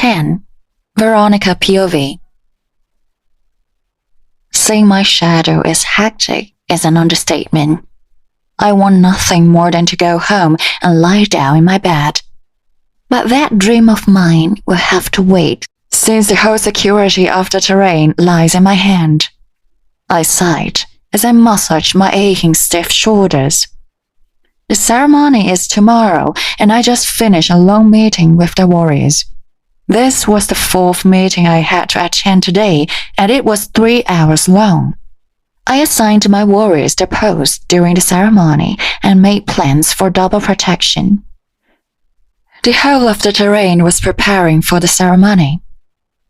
10. Veronica POV. Saying my shadow is hectic is an understatement. I want nothing more than to go home and lie down in my bed. But that dream of mine will have to wait, since the whole security of the terrain lies in my hand. I sighed as I massaged my aching stiff shoulders. The ceremony is tomorrow, and I just finished a long meeting with the warriors. This was the 4th meeting I had to attend today, and it was 3 hours long. I assigned my warriors their posts during the ceremony and made plans for double protection. The whole of the terrain was preparing for the ceremony.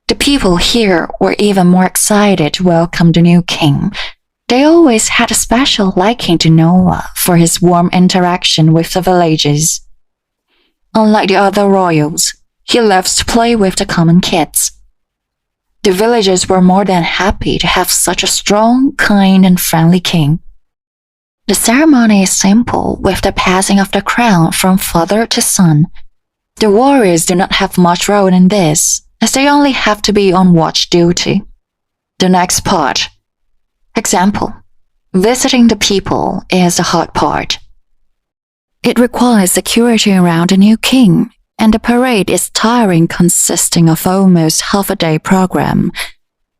The people here were even more excited to welcome the new king. They always had a special liking to Noah for his warm interaction with the villagers. Unlike the other royals, he loves to play with the common kids. The villagers were more than happy to have such a strong, kind, and friendly king. The ceremony is simple, with the passing of the crown from father to son. The warriors do not have much role in this, as they only have to be on watch duty. The next part. Example. Visiting the people is the hard part. It requires security around a new king, and the parade is tiring, consisting of almost half a day program.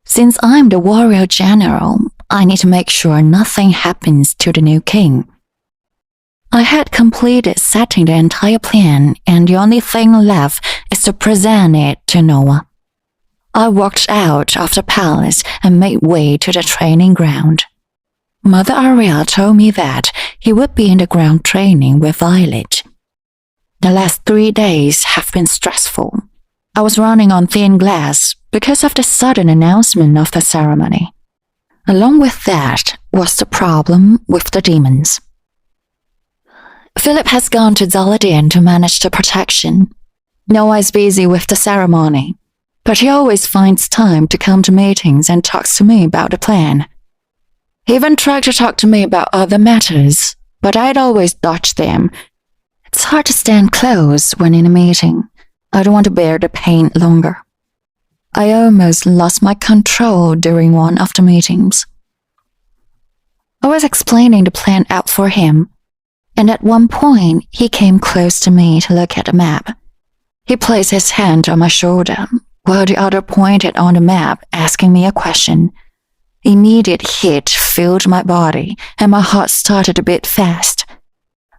Since I'm the warrior general, I need to make sure nothing happens to the new king. I had completed setting the entire plan, and the only thing left is to present it to Noah. I walked out of the palace and made way to the training ground. Mother Ariel told me that he would be in the ground training with Violet. The last 3 days have been stressful. I was running on thin glass because of the sudden announcement of the ceremony. Along with that was the problem with the demons. Philip has gone to Zaladian to manage the protection. Noah is busy with the ceremony, but he always finds time to come to meetings and talks to me about the plan. He even tried to talk to me about other matters, but I'd always dodge them. It's hard to stand close when in a meeting. I don't want to bear the pain longer. I almost lost my control during one of the meetings. I was explaining the plan out for him, and at one point he came close to me to look at the map. He placed his hand on my shoulder, while the other pointed on the map, asking me a question. Immediate heat filled my body, and my heart started to beat fast.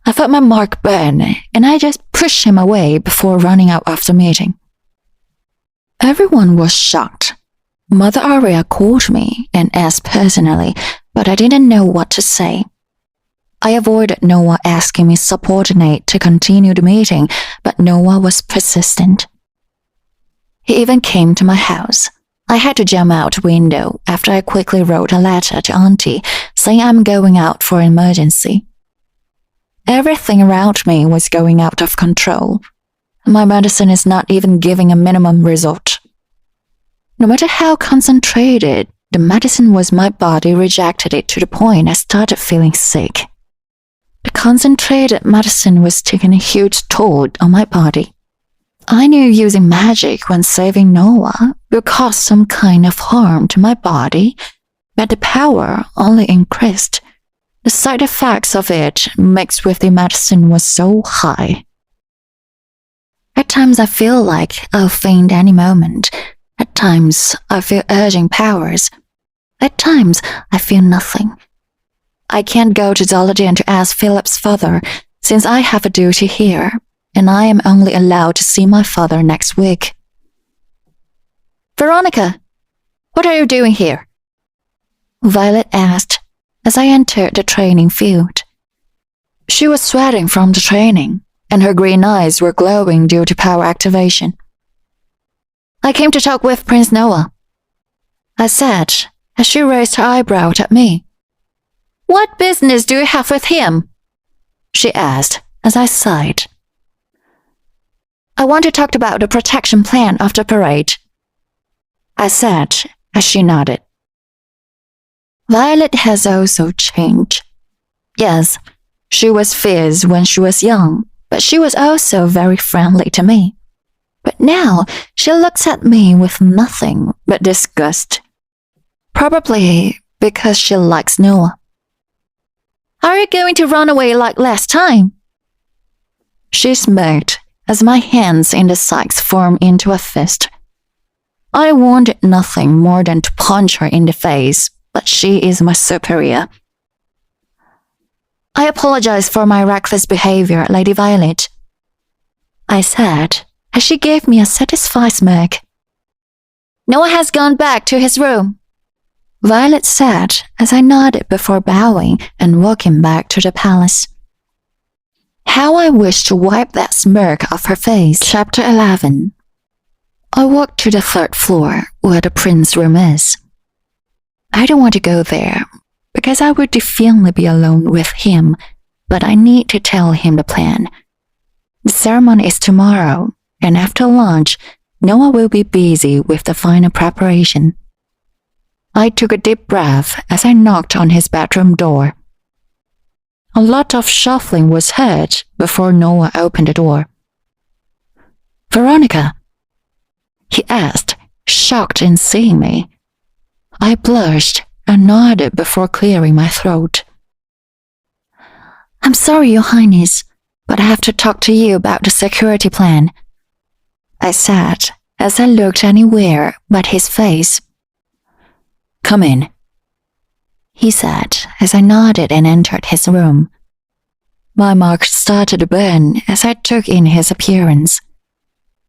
I felt my mark burn, and I just pushed him away before running out of the meeting. Everyone was shocked. Mother Aria called me and asked personally, but I didn't know what to say. I avoided Noah asking me subordinate to continue the meeting, but Noah was persistent. He even came to my house. I had to jump out the window after I quickly wrote a letter to Auntie saying I'm going out for an emergency. Everything around me was going out of control. My medicine is not even giving a minimum result. No matter how concentrated the medicine was, my body rejected it to the point I started feeling sick. The concentrated medicine was taking a huge toll on my body. I knew using magic when saving Noah would cause some kind of harm to my body, but the power only increased. The side effects of it mixed with the medicine was so high. At times I feel like I'll faint any moment. At times I feel urging powers. At times I feel nothing. I can't go to Zaladian to ask Philip's father, since I have a duty here, and I am only allowed to see my father next week. Veronica, what are you doing here? Violet asked as I entered the training field. She was sweating from the training, and her green eyes were glowing due to power activation. I came to talk with Prince Noah, I said as she raised her eyebrow at me. What business do you have with him? She asked as I sighed. I want to talk about the protection plan of the parade, I said as she nodded. Violet has also changed. Yes, she was fierce when she was young, but she was also very friendly to me. But But now she looks at me with nothing but disgust. Probably because she likes Noah. Are you going to run away like last time? She smirked as my hands in the sacks formed into a fist. I wanted nothing more than to punch her in the face, but she is my superior. I apologize for my reckless behavior, Lady Violet, I said as she gave me a satisfied smirk. Noah has gone back to his room, Violet said as I nodded before bowing and walking back to the palace. How I wished to wipe that smirk off her face. Chapter 11. I walked to the 3rd floor where the prince's room is. I don't want to go there because I would definitely be alone with him, but I need to tell him the plan. The ceremony is tomorrow, and after lunch, Noah will be busy with the final preparation. I took a deep breath as I knocked on his bedroom door. A lot of shuffling was heard before Noah opened the door. Veronica, he asked, shocked in seeing me. I blushed and nodded before clearing my throat. I'm sorry, Your Highness, but I have to talk to you about the security plan, I said as I looked anywhere but his face. Come in, he said as I nodded and entered his room. My mark started to burn as I took in his appearance.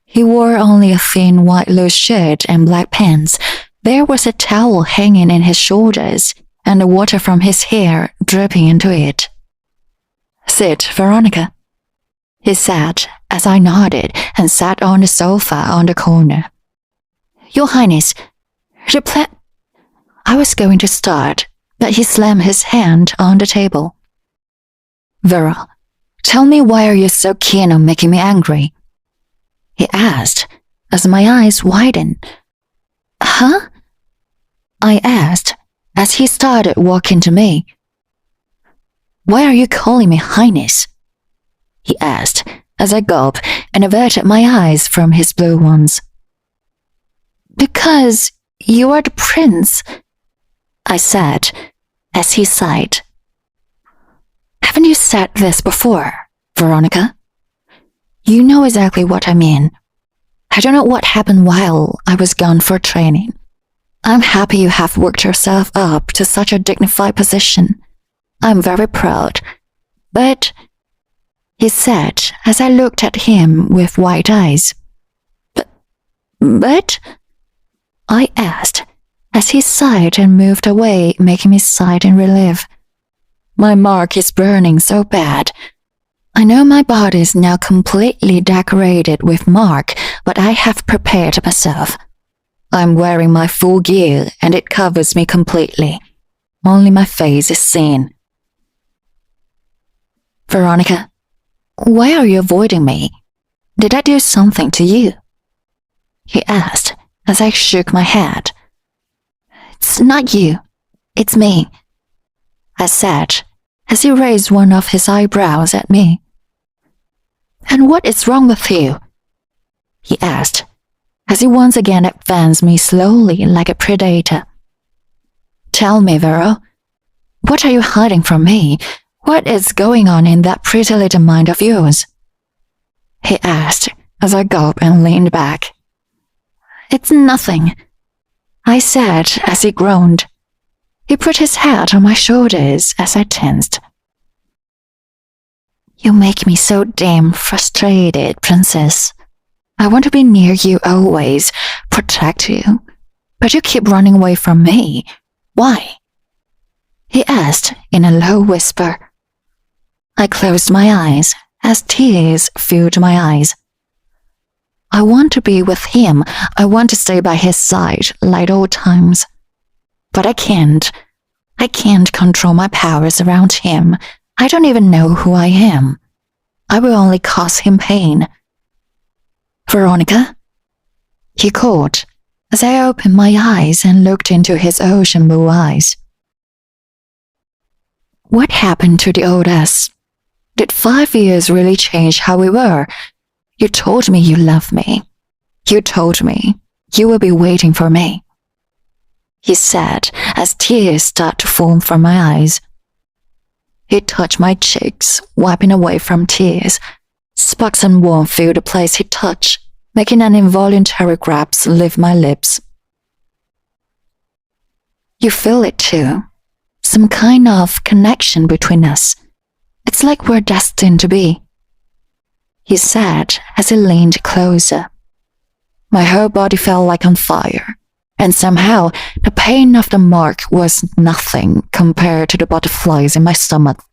He wore only a thin white loose shirt and black pants. There was a towel hanging in his shoulders and the water from his hair dripping into it. Sit, Veronica, he said as I nodded and sat on the sofa on the corner. Your Highness, the plan... I was going to start, but he slammed his hand on the table. Vera, tell me, why are you so keen on making me angry? He asked as my eyes widened. Huh? I asked as he started walking to me. Why are you calling me Highness? He asked as I gulped and averted my eyes from his blue ones. Because you are the prince, I said as he sighed. Haven't you said this before, Veronica? You know exactly what I mean. I don't know what happened while I was gone for training. I'm happy you have worked yourself up to such a dignified position. I'm very proud. But, he said as I looked at him with wide eyes. But? I asked as he sighed and moved away, making me sigh in relief. My mark is burning so bad. I know my body is now completely decorated with mark, but I have prepared myself. I'm wearing my full gear and it covers me completely. Only my face is seen. Veronica, why are you avoiding me? Did I do something to you? He asked as I shook my head. It's not you. It's me, I said as he raised one of his eyebrows at me. And what is wrong with you? He asked as he once again advanced me slowly like a predator. Tell me, Vero, what are you hiding from me? What is going on in that pretty little mind of yours? He asked as I gulped and leaned back. It's nothing, I said as he groaned. He put his head on my shoulders as I tensed. You make me so damn frustrated, Princess. I want to be near you always, protect you. But you keep running away from me. Why? He asked in a low whisper. I closed my eyes as tears filled my eyes. I want to be with him. I want to stay by his side like old times. But I can't. I can't control my powers around him. I don't even know who I am. I will only cause him pain. Veronica? He called as I opened my eyes and looked into his ocean blue eyes. What happened to the old us? Did 5 years really change how we were? You told me you loved me. You told me you will be waiting for me," he said as tears start to form from my eyes. He touched my cheeks, wiping away from tears. Sparks and warmth filled the place he touched, making an involuntary grab leave my lips. "You feel it too. Some kind of connection between us. It's like we're destined to be," he said as he leaned closer. My whole body felt like on fire, and somehow the pain of the mark was nothing compared to the butterflies in my stomach.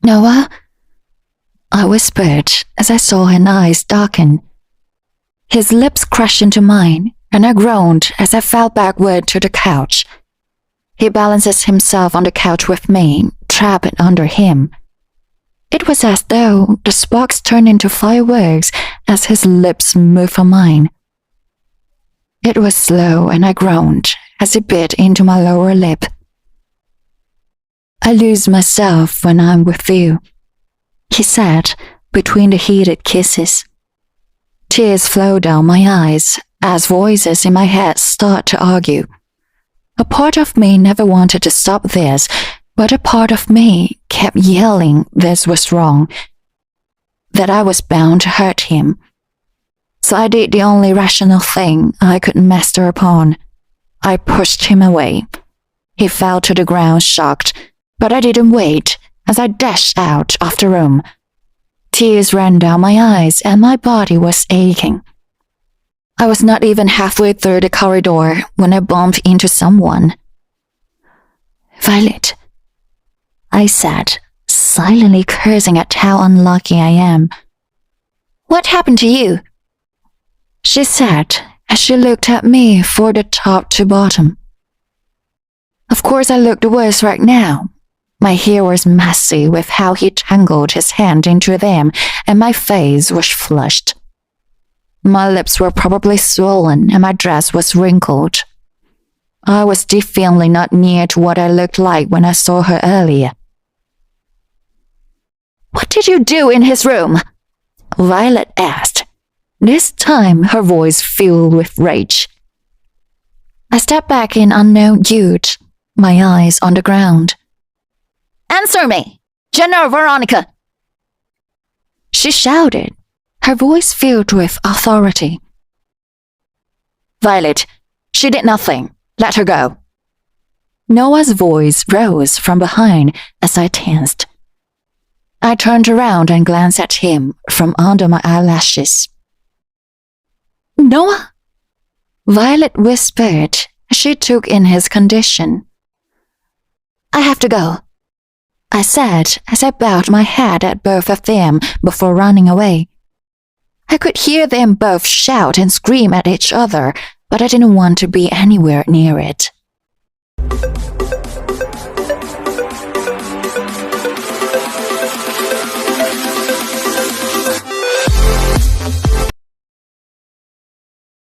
"Noah?" I whispered as I saw his eyes darken. His lips crashed into mine, and I groaned as I fell backward to the couch. He balances himself on the couch with me, trapped under him. It was as though the sparks turned into fireworks as his lips moved on mine. It was slow, and I groaned as he bit into my lower lip. "I lose myself when I'm with you," he said between the heated kisses. Tears flow down my eyes as voices in my head start to argue. A part of me never wanted to stop this, but a part of me kept yelling this was wrong, that I was bound to hurt him. So I did the only rational thing I could master upon. I pushed him away. He fell to the ground shocked, but I didn't wait as I dashed out of the room. Tears ran down my eyes and my body was aching. I was not even halfway through the corridor when I bumped into someone. "Violet," I said, silently cursing at how unlucky I am. "What happened to you?" she said as she looked at me from the top to bottom. Of course I looked the worst right now. My hair was messy with how he tangled his hand into them, and my face was flushed. My lips were probably swollen and my dress was wrinkled. I was definitely not near to what I looked like when I saw her earlier. "What did you do in his room?" Violet asked, this time her voice filled with rage. I stepped back in unknown youth, my eyes on the ground. "Answer me! Jenna or Veronica?" she shouted, her voice filled with authority. "Violet, she did nothing. Let her go." Noah's voice rose from behind as I tensed. I turned around and glanced at him from under my eyelashes. "Noah?" Violet whispered as she took in his condition. "I have to go," I said as I bowed my head at both of them before running away. I could hear them both shout and scream at each other, but I didn't want to be anywhere near it.